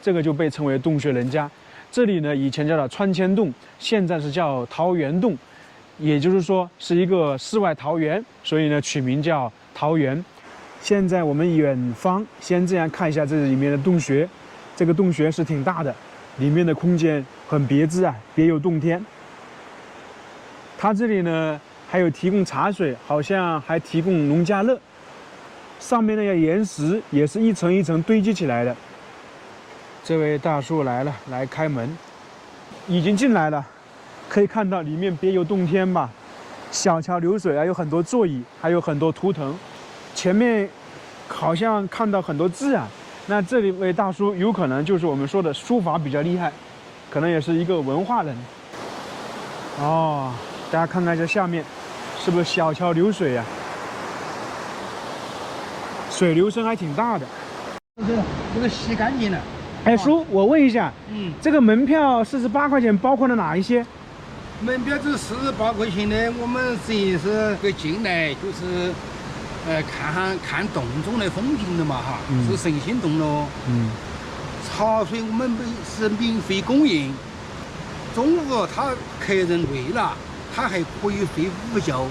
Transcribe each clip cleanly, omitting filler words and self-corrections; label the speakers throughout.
Speaker 1: 这个就被称为洞穴人家。这里呢，以前叫做川千洞，现在是叫桃源洞，也就是说是一个世外桃源，所以呢取名叫桃源。现在我们远方先这样看一下这里面的洞穴，这个洞穴是挺大的，里面的空间很别致啊，别有洞天。它这里呢还有提供茶水，好像还提供农家乐。上面那个岩石也是一层一层堆积起来的。这位大叔来了，来开门，已经进来了，可以看到里面别有洞天吧，小桥流水啊，有很多座椅，还有很多图腾。前面好像看到很多字啊，那这里位大叔有可能就是我们说的书法比较厉害，可能也是一个文化人。哦，大家看看这下面，是不是小桥流水啊？水流声还挺大的。
Speaker 2: 这个洗干净了。
Speaker 1: 哎，叔，我问一下，这个门票48块钱包括了哪一些？
Speaker 2: 门票这48块钱呢，我们只是个进来就是，看洞中的风景的嘛哈，是神仙洞咯。茶水我们是免费供应，中午他客人累了，他还可以睡午觉，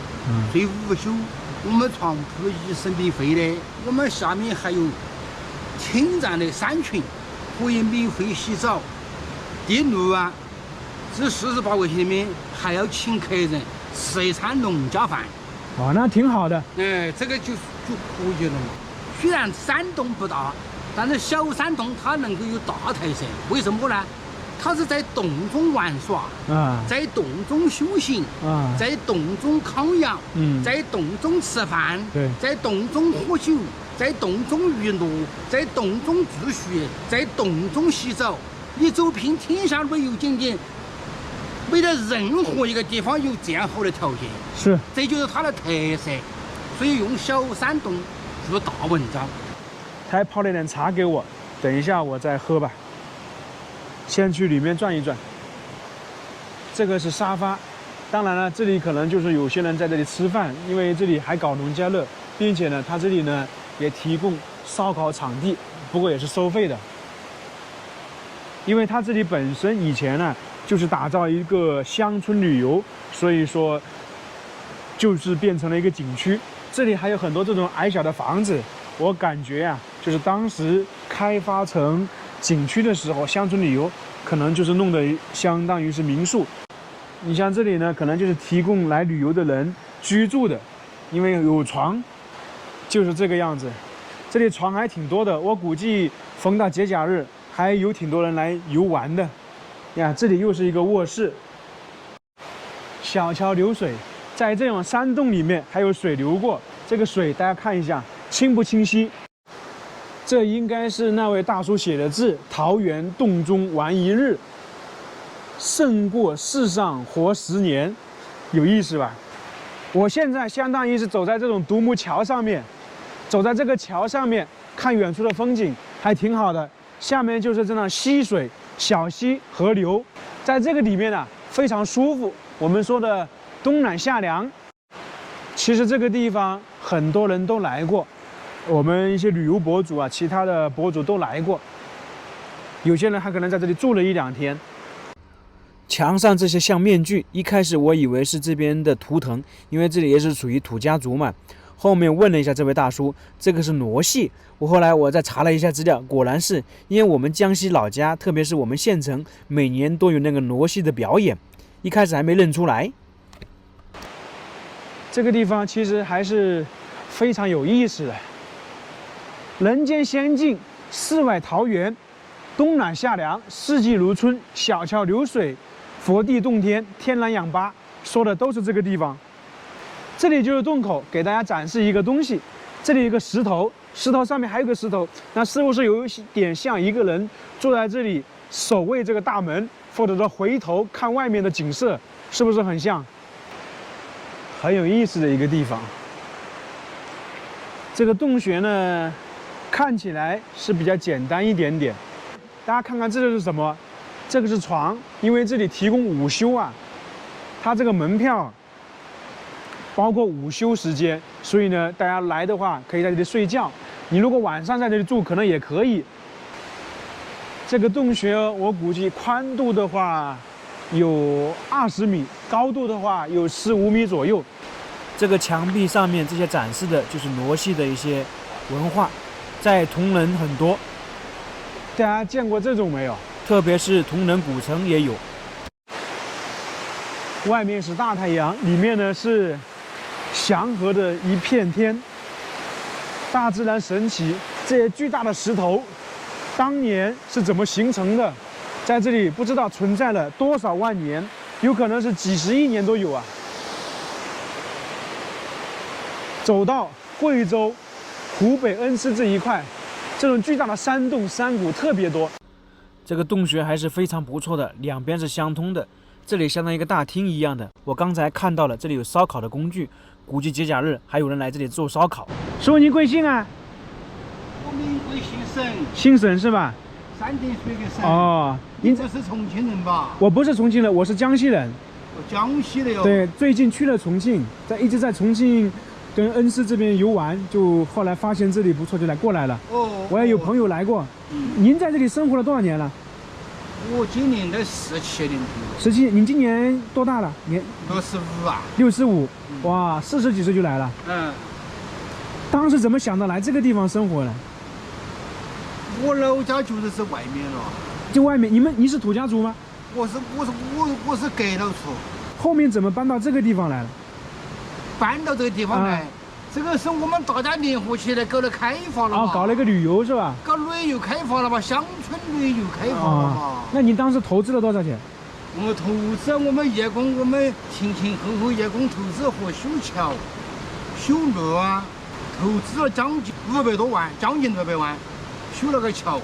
Speaker 2: 睡午休。我们床铺也是免费的，我们下面还有清湛的山群，可以免费洗澡。第六啊，这48块钱里面还要请客人吃一餐农家饭。
Speaker 1: 哦，那挺好的。
Speaker 2: 这个就可以了嘛。虽然山洞不大，但是小山洞它能够有大特色，为什么呢？它是在洞中玩耍，在洞中修行，在洞中康养，在洞中吃饭，在洞中喝酒，在洞中娱乐，在洞中自学，在洞中洗澡。你走遍天下旅游景点，没得任何一个地方有这样好的条件，
Speaker 1: 是，
Speaker 2: 这就是它的特色。所以用小山洞做大文章。
Speaker 1: 他还泡了点茶给我，等一下我再喝吧。先去里面转一转。这个是沙发，当然了，这里可能就是有些人在这里吃饭，因为这里还搞农家乐，并且呢，它这里呢也提供烧烤场地，不过也是收费的。因为它这里本身以前呢就是打造一个乡村旅游，所以说就是变成了一个景区。这里还有很多这种矮小的房子，我感觉啊，就是当时开发成景区的时候，乡村旅游可能就是弄得相当于是民宿。你像这里呢，可能就是提供来旅游的人居住的，因为有床，就是这个样子。这里床还挺多的，我估计逢到节假日还有挺多人来游玩的。呀，这里又是一个卧室，小桥流水，在这种山洞里面还有水流过，这个水大家看一下清不清晰？这应该是那位大叔写的字：桃源洞中玩一日，胜过世上活10年，有意思吧？我现在相当于是走在这种独木桥上面，走在这个桥上面看远处的风景，还挺好的。下面就是这样溪水、小溪、河流，在这个里面呢非常舒服。我们说的冬暖夏凉，其实这个地方很多人都来过。我们一些旅游博主啊，其他的博主都来过，有些人还可能在这里住了1、2天。墙上这些像面具，一开始我以为是这边的图腾，因为这里也是属于土家族嘛。后面问了一下这位大叔，这个是傩戏。后来我再查了一下资料，果然是因为我们江西老家，特别是我们县城，每年都有那个傩戏的表演。一开始还没认出来。这个地方其实还是非常有意思的。人间仙境，世外桃源，冬暖夏凉，四季如春，小桥流水，佛地洞天，天然氧吧，说的都是这个地方。这里就是洞口，给大家展示一个东西。这里有一个石头，石头上面还有个石头，那是不是有一点像一个人坐在这里守卫这个大门，或者说回头看外面的景色，是不是很像？很有意思的一个地方。这个洞穴呢，看起来是比较简单一点点。大家看看这个是什么？这个是床，因为这里提供午休啊，它这个门票包括午休时间，所以呢，大家来的话可以在这里睡觉。你如果晚上在这里住，可能也可以。这个洞穴我估计宽度的话有20米，高度的话有15米左右。这个墙壁上面这些展示的就是傩系的一些文化，在铜仁很多。大家见过这种没有？特别是铜仁古城也有。外面是大太阳，里面呢是祥和的一片天。大自然神奇，这些巨大的石头当年是怎么形成的？在这里不知道存在了多少万年，有可能是几十亿年都有啊。走到贵州、湖北恩施这一块，这种巨大的山洞、山谷特别多。这个洞穴还是非常不错的，两边是相通的。这里相当于一个大厅一样的。我刚才看到了，这里有烧烤的工具，估计节假日还有人来这里做烧烤。师傅，您贵姓啊？
Speaker 2: 我名贵姓沈，
Speaker 1: 姓沈是吧？
Speaker 2: 三点水的沈。
Speaker 1: 哦，
Speaker 2: 您这是重庆人吧？
Speaker 1: 我不是重庆人，我是江西人。
Speaker 2: 江西的哟。
Speaker 1: 对，最近去了重庆，一直在重庆跟恩施这边游玩，就后来发现这里不错，就过来了。哦。我也有朋友来过。您在这里生活了多少年了？
Speaker 2: 我今年的17年多。
Speaker 1: 17，您今年多大了？65
Speaker 2: 啊。
Speaker 1: 65，哇，40几岁就来了。
Speaker 2: 嗯。
Speaker 1: 当时怎么想到来这个地方生活呢？
Speaker 2: 我老家就是外面了。
Speaker 1: 就外面，你是土家族吗？
Speaker 2: 我是阁楼处。
Speaker 1: 后面怎么搬到这个地方来了？
Speaker 2: 搬到这个地方来，这个是我们大家联合起来搞了开发了嘛。
Speaker 1: 搞了个旅游是吧？
Speaker 2: 搞旅游开发了嘛，乡村旅游开发了嘛。
Speaker 1: 那你当时投资了多少钱？
Speaker 2: 我投资，我们业工，我们前后业工投资和修桥、修路啊，投资了将近500多万，将近600万，修了个桥，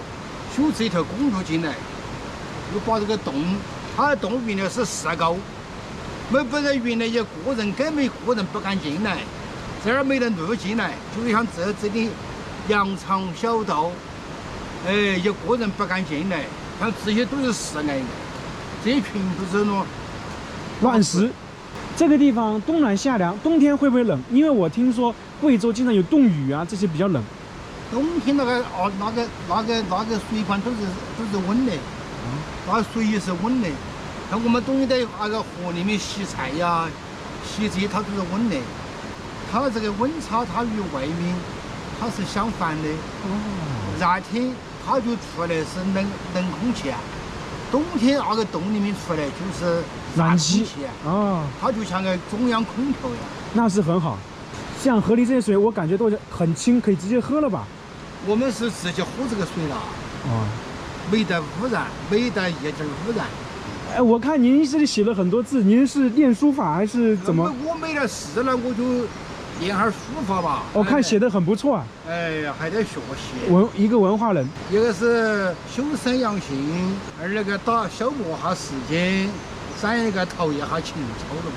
Speaker 2: 修这条公路进来，又把这个洞，它的洞原来是4高，本来原来一个人根本一个人不敢进来，这儿没人路进来，就像这里羊肠小道，一个人不敢进来，像这些都是室外的。这一群都是
Speaker 1: 乱石。这个地方冬暖夏凉，冬天会不会冷？因为我听说贵州经常有冻雨啊，这些比较冷。
Speaker 2: 冬天那个水管都是温的，那水也是温的。像我们冬天在那个河里面洗菜呀、洗这些，它都是温的。它这个温差，它与外面它是相反的。热天它就出来是冷空气啊。冬天那个洞里面出来就是
Speaker 1: 暖气
Speaker 2: 啊，它就像个中央空调一样。
Speaker 1: 那是很好。像河里这些水，我感觉都很清，可以直接喝了吧？
Speaker 2: 我们是直接喝这个水了。没得污染，没得一点污染。
Speaker 1: 哎，我看您这里写了很多字，您是练书法还是怎么？
Speaker 2: 我没得事了，我就练下书法吧。
Speaker 1: 我看写的很不错啊。
Speaker 2: 还得学习。
Speaker 1: 一个文化人，
Speaker 2: 一个是修身养性，而那个消磨下时间，3一个陶冶下情操了。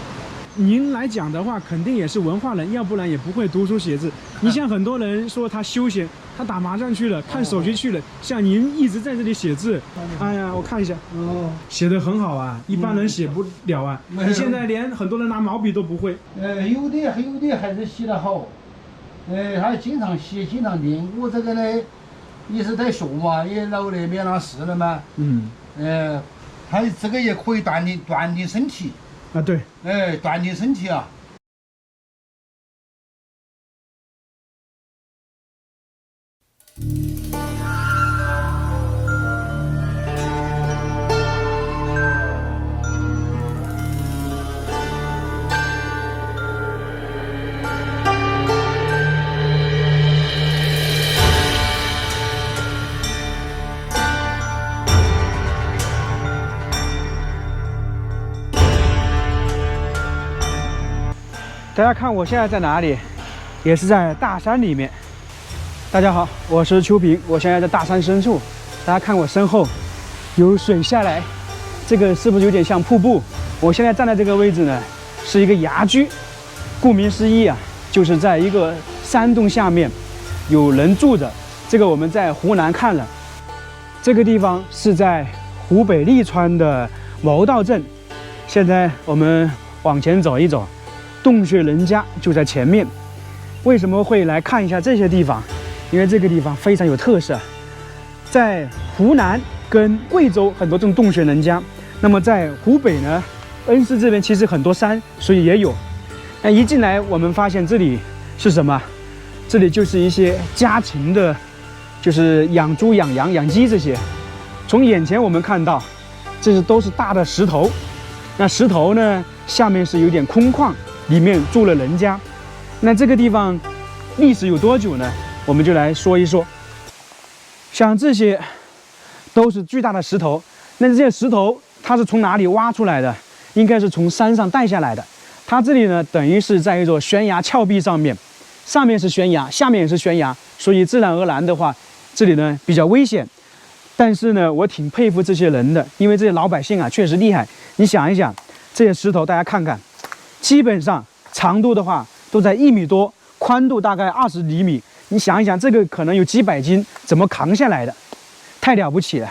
Speaker 1: 您来讲的话，肯定也是文化人，要不然也不会读书写字。你像很多人说他休闲，他打麻将去了，看手机去了，像您一直在这里写字。哎呀，我看一下，写的很好啊，一般人写不了啊。你现在连很多人拿毛笔都不会。
Speaker 2: 有的还是写得好，他经常写，经常练。我这个呢，也是在学嘛，也老了没那事了嘛。他这个也可以锻炼身体。
Speaker 1: 啊，对，
Speaker 2: 锻炼身体啊。
Speaker 1: 大家看我现在在哪里？也是在大山里面。大家好，我是秋平，我现在在大山深处。大家看我身后有水下来，这个是不是有点像瀑布？我现在站在这个位置呢，是一个崖居。顾名思义啊，就是在一个山洞下面有人住着。这个我们在湖南看了，这个地方是在湖北利川的毛道镇。现在我们往前走一走。洞穴人家就在前面。为什么会来看一下这些地方？因为这个地方非常有特色。在湖南跟贵州很多这种洞穴人家。那么在湖北呢，恩施这边其实很多山，所以也有。那一进来，我们发现这里是什么？这里就是一些家禽的，就是养猪、养羊、养鸡这些。从眼前我们看到，这都是大的石头。那石头呢，下面是有点空旷，里面住了人家。那这个地方历史有多久呢？我们就来说一说。像这些都是巨大的石头，那这些石头它是从哪里挖出来的？应该是从山上带下来的。它这里呢，等于是在一座悬崖峭壁上面，上面是悬崖，下面也是悬崖，所以自然而然的话，这里呢比较危险。但是呢，我挺佩服这些人的，因为这些老百姓啊确实厉害。你想一想，这些石头大家看看，基本上长度的话都在1米多，宽度大概20厘米。你想一想，这个可能有几百斤，怎么扛下来的？太了不起了！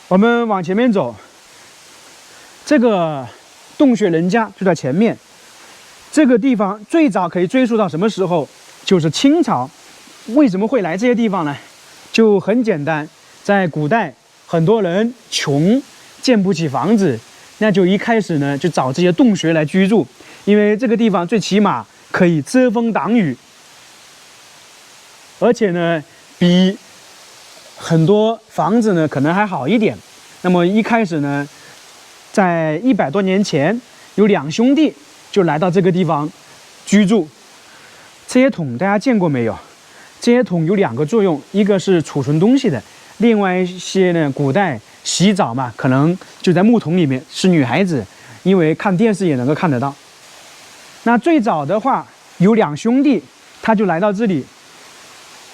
Speaker 1: 我们往前面走，这个洞穴人家就在前面。这个地方最早可以追溯到什么时候？就是清朝。为什么会来这些地方呢？就很简单，在古代很多人穷，建不起房子，那就一开始呢就找这些洞穴来居住，因为这个地方最起码可以遮风挡雨。而且呢，比很多房子呢可能还好一点。那么一开始呢，在100多年前，有2兄弟就来到这个地方居住。这些桶大家见过没有？这些桶有2个作用，一个是储存东西的，另外一些呢，古代洗澡嘛，可能就在木桶里面，是女孩子，因为看电视也能够看得到。那最早的话，有2兄弟，他就来到这里。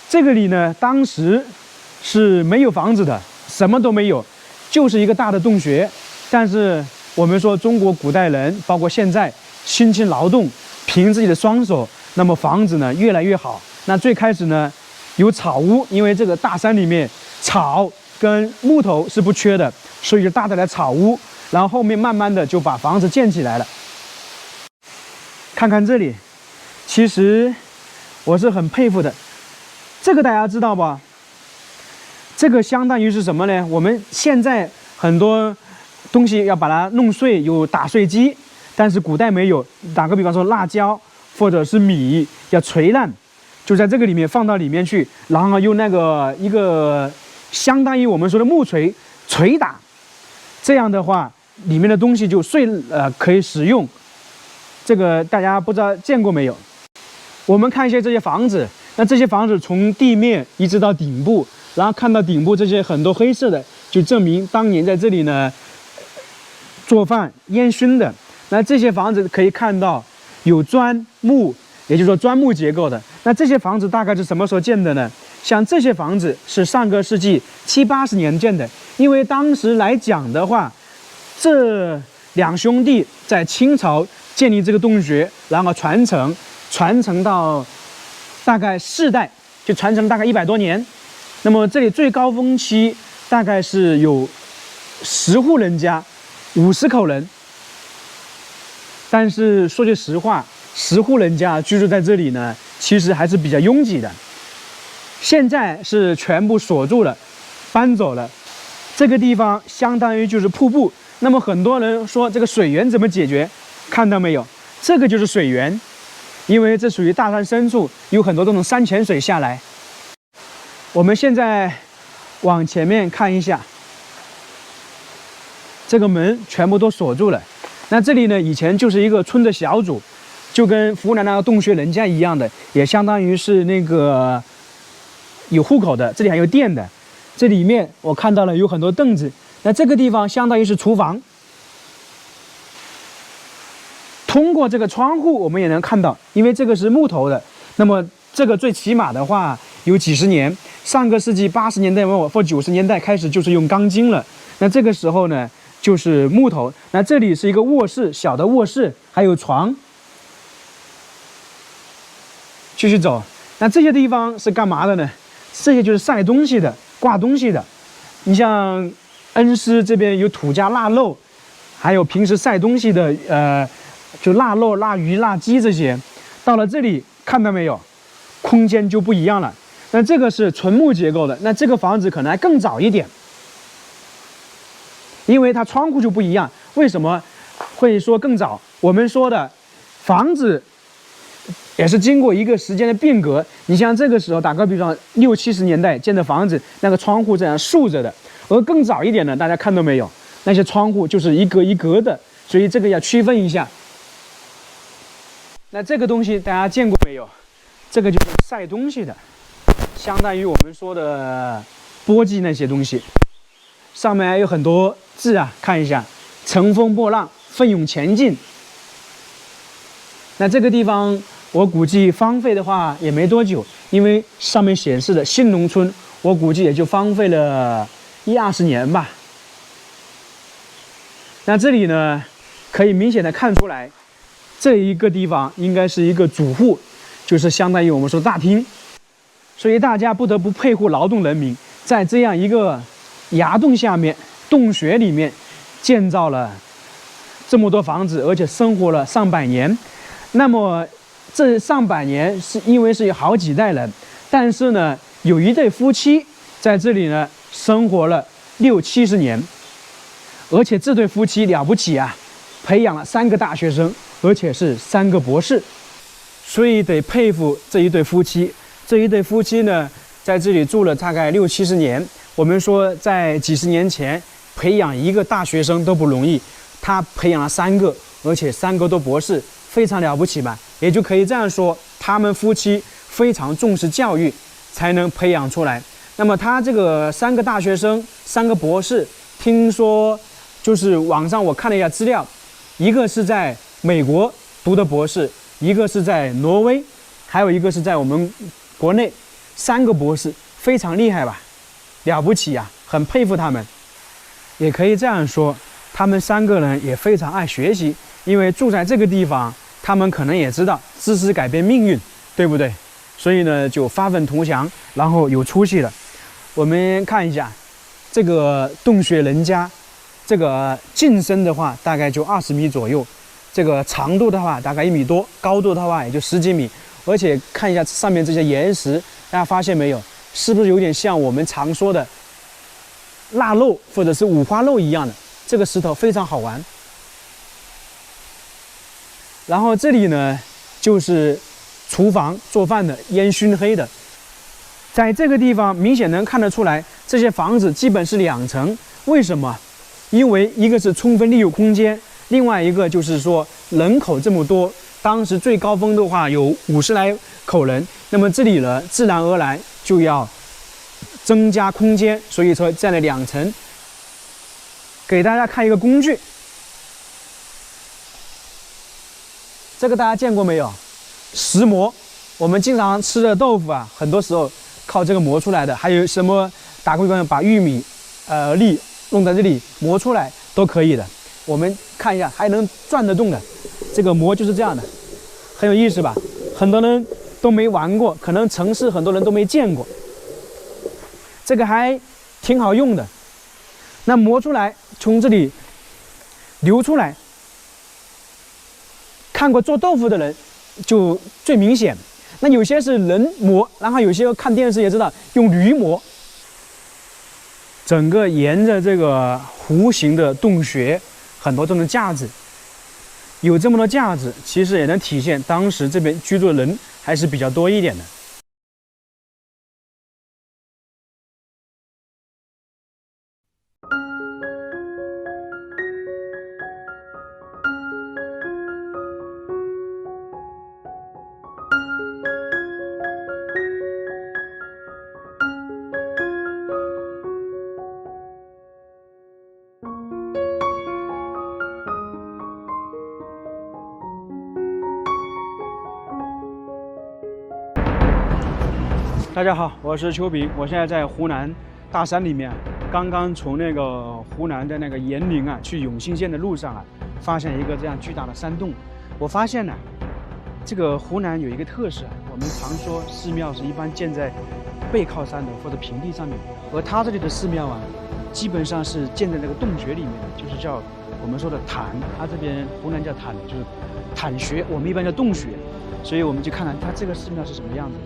Speaker 1: 这个里呢，当时是没有房子的，什么都没有，就是一个大的洞穴。但是我们说中国古代人，包括现在辛勤劳动，凭自己的双手，那么房子呢越来越好。那最开始呢，有草屋，因为这个大山里面草跟木头是不缺的，所以就搭起来草屋。然后后面慢慢的就把房子建起来了。看看这里，其实我是很佩服的。这个大家知道吧？这个相当于是什么呢？我们现在很多东西要把它弄碎，有打碎机，但是古代没有。打个比方说，辣椒或者是米要锤烂，就在这个里面放到里面去，然后用那个一个相当于我们说的木锤捶打，这样的话里面的东西就碎可以使用。这个大家不知道见过没有？我们看一下这些房子。那这些房子从地面一直到顶部，然后看到顶部这些很多黑色的，就证明当年在这里呢做饭烟熏的。那这些房子可以看到有砖木，也就是说砖木结构的。那这些房子大概是什么时候建的呢？像这些房子是上个世纪70、80年建的，因为当时来讲的话，这2兄弟在清朝建立这个洞穴，然后传承到大概4代，就传承大概100多年。那么这里最高峰期大概是有10户人家，50口人。但是说句实话，10户人家居住在这里呢，其实还是比较拥挤的。现在是全部锁住了，搬走了。这个地方相当于就是瀑布。那么很多人说这个水源怎么解决？看到没有？这个就是水源。因为这属于大山深处，有很多这种山泉水下来。我们现在往前面看一下，这个门全部都锁住了。那这里呢，以前就是一个村的小组，就跟湖南那个洞穴人家一样的，也相当于是那个有户口的，这里还有店的。这里面我看到了有很多凳子，那这个地方相当于是厨房。通过这个窗户，我们也能看到，因为这个是木头的，那么这个最起码的话有几十年，上个世纪80年代末或90年代开始就是用钢筋了。那这个时候呢，就是木头。那这里是一个卧室，小的卧室，还有床。继续走，那这些地方是干嘛的呢？这些就是晒东西的、挂东西的。你像恩施这边有土家腊肉，还有平时晒东西的就腊肉、腊鱼、腊鸡这些。到了这里看到没有，空间就不一样了。那这个是纯木结构的，那这个房子可能还更早一点。因为它窗户就不一样。为什么会说更早？我们说的房子也是经过一个时间的变革。你像这个时候，打个比方，60、70年代建的房子，那个窗户这样竖着的，而更早一点的，大家看到没有？那些窗户就是一格一格的，所以这个要区分一下。那这个东西大家见过没有？这个就是晒东西的，相当于我们说的簸箕那些东西，上面还有很多字啊，看一下，乘风破浪，奋勇前进。那这个地方我估计荒废的话也没多久，因为上面显示的新农村，我估计也就荒废了10-20年吧。那这里呢，可以明显的看出来，这一个地方应该是一个主户，就是相当于我们说大厅。所以大家不得不佩服劳动人民，在这样一个崖洞下面、洞穴里面建造了这么多房子，而且生活了上百年。那么这上百年是因为是有好几代人，但是呢，有一对夫妻在这里呢生活了60、70年，而且这对夫妻了不起啊，培养了3个大学生，而且是3个博士，所以得佩服这一对夫妻。这一对夫妻呢，在这里住了大概60、70年。我们说，在几十年前培养一个大学生都不容易，他培养了3个，而且3个都博士，非常了不起吧？也就可以这样说，他们夫妻非常重视教育，才能培养出来。那么他这个3个大学生、3个博士，听说就是网上我看了一下资料，一个是在美国读的博士，一个是在挪威，还有一个是在我们国内，3个博士，非常厉害吧？了不起呀，很佩服他们。也可以这样说，他们3个人也非常爱学习，因为住在这个地方，他们可能也知道知识改变命运，对不对？所以呢，就发愤图强，然后有出息了。我们看一下这个洞穴人家，这个进深的话大概就20米左右，这个长度的话大概1米多，高度的话也就10几米。而且看一下上面这些岩石，大家发现没有？是不是有点像我们常说的腊肉或者是五花肉一样的？这个石头非常好玩。然后这里呢，就是厨房做饭的，烟熏黑的。在这个地方明显能看得出来，这些房子基本是2层。为什么？因为一个是充分利用空间，另外一个就是说人口这么多。当时最高峰的话有50来口人，那么这里呢，自然而然就要增加空间，所以说占了2层。给大家看一个工具，这个大家见过没有？石磨，我们经常吃的豆腐啊，很多时候靠这个磨出来的。还有什么打个比方，把玉米、粒弄在这里磨出来都可以的。我们看一下，还能转得动的。这个磨就是这样的，很有意思吧？很多人都没玩过，可能城市很多人都没见过。这个还挺好用的。那磨出来，从这里流出来，看过做豆腐的人就最明显。那有些是人磨，然后有些看电视也知道用驴磨。整个沿着这个弧形的洞穴，很多这种架子。有这么多架子，其实也能体现当时这边居住的人还是比较多一点的。大家好，我是邱平，我现在在湖南大山里面，刚刚从那个湖南的那个延陵啊去永兴县的路上啊，发现一个这样巨大的山洞。我发现呢，这个湖南有一个特色，我们常说寺庙是一般建在背靠山的或者平地上面，而它这里的寺庙啊，基本上是建在那个洞穴里面的，就是叫我们说的潭，它这边湖南叫潭，就是潭穴，我们一般叫洞穴。所以我们就看看它这个寺庙是什么样子。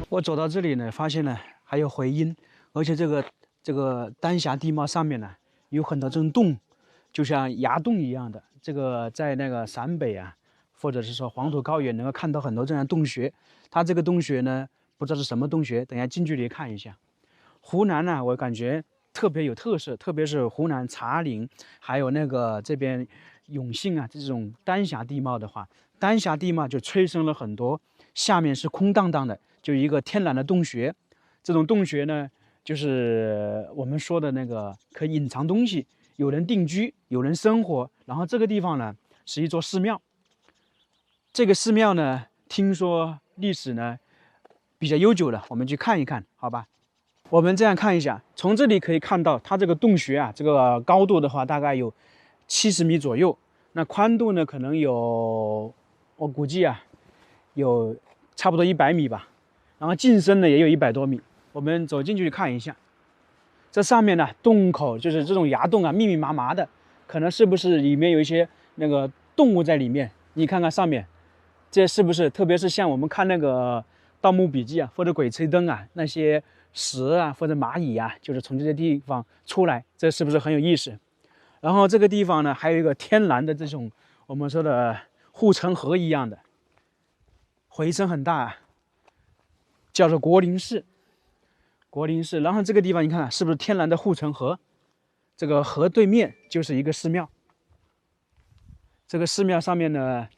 Speaker 1: 我走到这里呢，发现呢还有回音，而且这个丹霞地貌上面呢有很多这种洞，就像崖洞一样的。这个在那个陕北啊，或者是说黄土高原，能够看到很多这样的洞穴。它这个洞穴呢，不知道是什么洞穴，等一下近距离看一下。湖南呢，我感觉特别有特色，特别是湖南茶陵，还有那个这边永信啊这种丹霞地貌的话，丹霞地貌就催生了很多，下面是空荡荡的，就一个天然的洞穴。这种洞穴呢，就是我们说的那个可以隐藏东西，有人定居，有人生活。然后这个地方呢是一座寺庙，这个寺庙呢听说历史呢比较悠久了，我们去看一看，好吧？我们这样看一下，从这里可以看到它这个洞穴啊，这个高度的话大概有70米左右，那宽度呢可能有，我估计啊有差不多100米吧，然后进深呢也有100多米。我们走进去看一下，这上面呢洞口就是这种崖洞啊，密密麻麻的，可能是不是里面有一些那个动物在里面？你看看上面，这是不是？特别是像我们看那个《盗墓笔记》啊，或者《鬼吹灯》啊，那些蛇啊或者蚂蚁啊，就是从这些地方出来，这是不是很有意思？然后这个地方呢，还有一个天然的这种我们说的护城河一样的，回声很大啊，叫做国林寺。国林寺，然后这个地方你看是不是天然的护城河？这个河对面就是一个寺庙。这个寺庙上面呢，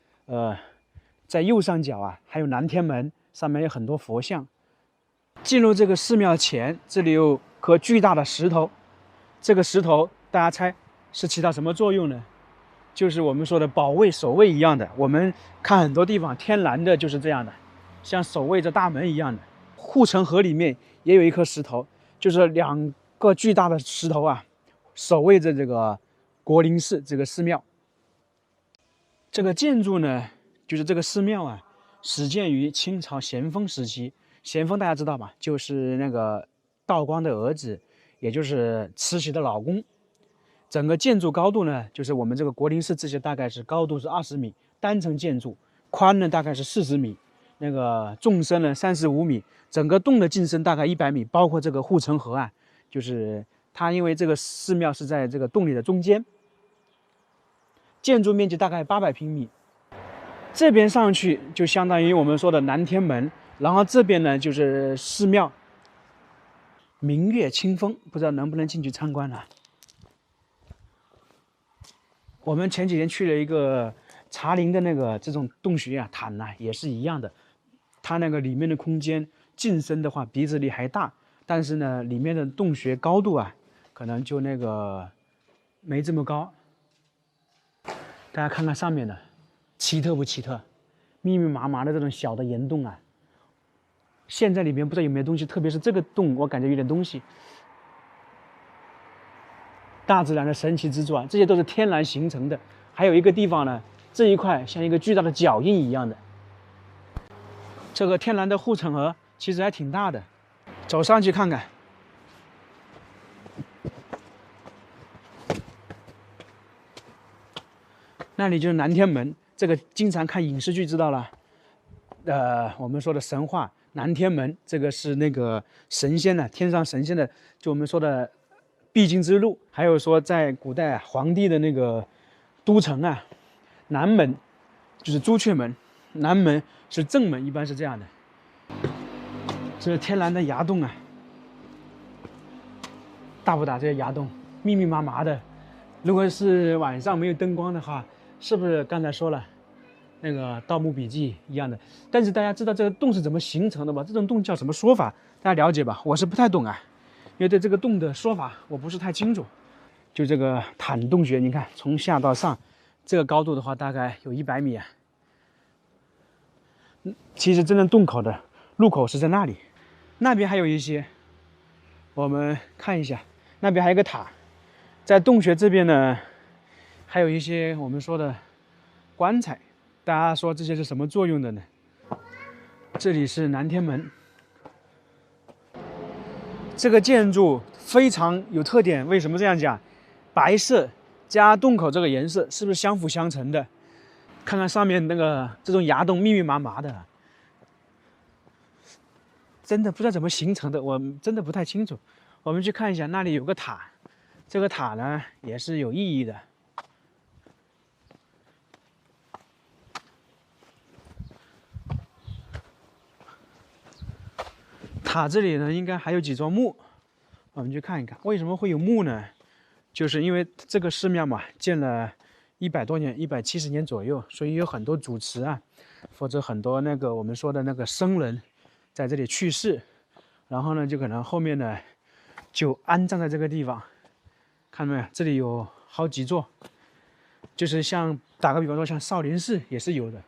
Speaker 1: 在右上角啊，还有南天门，上面有很多佛像。进入这个寺庙前，这里有颗巨大的石头。这个石头，大家猜是起到什么作用呢？就是我们说的保卫、守卫一样的。我们看很多地方天然的就是这样的，像守卫着大门一样的。护城河里面也有一颗石头，就是2个巨大的石头啊，守卫着这个国林寺这个寺庙。这个建筑呢，就是这个寺庙啊，始建于清朝咸丰时期。咸丰大家知道吧？就是那个道光的儿子，也就是慈禧的老公。整个建筑高度呢，就是我们这个国林寺这些大概是高度是20米，单层建筑，宽呢大概是40米，那个纵深呢35米，整个洞的进深大概100米，包括这个护城河啊，就是它因为这个寺庙是在这个洞里的中间，建筑面积大概800平米。这边上去就相当于我们说的南天门，然后这边呢就是寺庙。明月清风，不知道能不能进去参观了。我们前几天去了一个茶陵的那个这种洞穴啊，坦呐也是一样的，它那个里面的空间进深的话比这里还大，但是呢里面的洞穴高度啊，可能就那个没这么高。大家看看上面的，奇特不奇特？密密麻麻的这种小的岩洞啊，现在里面不知道有没有东西，特别是这个洞，我感觉有点东西。大自然的神奇之处啊，这些都是天然形成的。还有一个地方呢，这一块像一个巨大的脚印一样的。这个天然的护城河其实还挺大的，走上去看看。那里就是南天门，这个经常看影视剧知道了。我们说的神话南天门，这个是那个神仙呢，天上神仙的，就我们说的必经之路。还有说在古代啊，皇帝的那个都城啊，南门就是朱雀门，南门是正门，一般是这样的。这是天然的崖洞啊，大不大？这些崖洞密密麻麻的，如果是晚上没有灯光的话，是不是刚才说了那个《盗墓笔记》一样的？但是大家知道这个洞是怎么形成的吗？这种洞叫什么说法？大家了解吧？我是不太懂啊，因为对这个洞的说法我不是太清楚。就这个坦洞穴，你看从下到上，这个高度的话大概有100米啊。其实真正洞口的入口是在那里，那边还有一些，我们看一下，那边还有个塔，在洞穴这边呢，还有一些我们说的棺材。大家说这些是什么作用的呢？这里是南天门，这个建筑非常有特点。为什么这样讲？白色加洞口这个颜色是不是相辅相成的？看看上面那个这种崖洞密密麻麻的，真的不知道怎么形成的，我真的不太清楚。我们去看一下，那里有个塔，这个塔呢也是有意义的。塔这里呢，应该还有几座墓，我们去看一看。为什么会有墓呢？就是因为这个寺庙嘛，建了100多年，170年左右，所以有很多主持啊，或者很多那个我们说的那个僧人在这里去世，然后呢，就可能后面呢就安葬在这个地方。看到没有？这里有好几座，就是像打个比方说，像少林寺也是有的，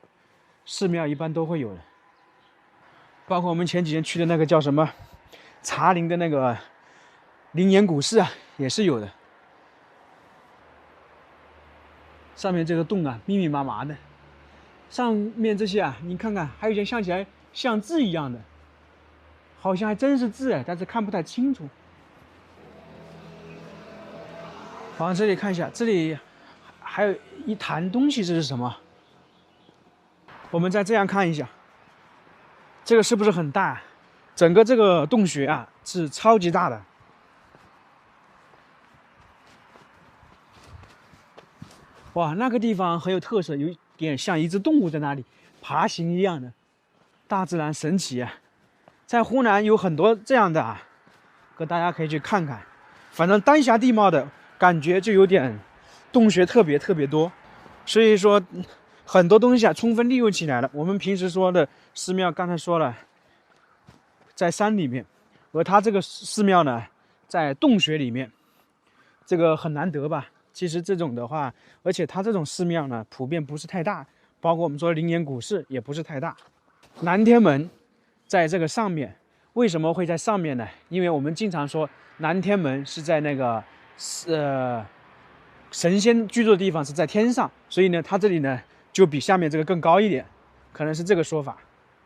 Speaker 1: 寺庙一般都会有的。包括我们前几天去的那个叫什么茶陵的那个灵岩古寺啊，也是有的。上面这个洞啊，密密麻麻的，上面这些啊，你看看，还有些像起来像字一样的，好像还真是字哎，但是看不太清楚。往这里看一下，这里还有一坛东西，这是什么？我们再这样看一下，这个是不是很大？整个这个洞穴啊是超级大的。哇，那个地方很有特色，有点像一只动物在那里爬行一样的，大自然神奇啊！在湖南有很多这样的啊，大家可以去看看。反正丹霞地貌的感觉就有点洞穴特别多，所以说很多东西啊充分利用起来了。我们平时说的寺庙，刚才说了，在山里面，而它这个寺庙呢，在洞穴里面，这个很难得吧？其实这种的话，而且它这种寺庙呢，普遍不是太大，包括我们说灵岩古寺也不是太大。南天门在这个上面，为什么会在上面呢？因为我们经常说南天门是在那个神仙居住的地方是在天上，所以呢，它这里呢就比下面这个更高一点，可能是这个说法。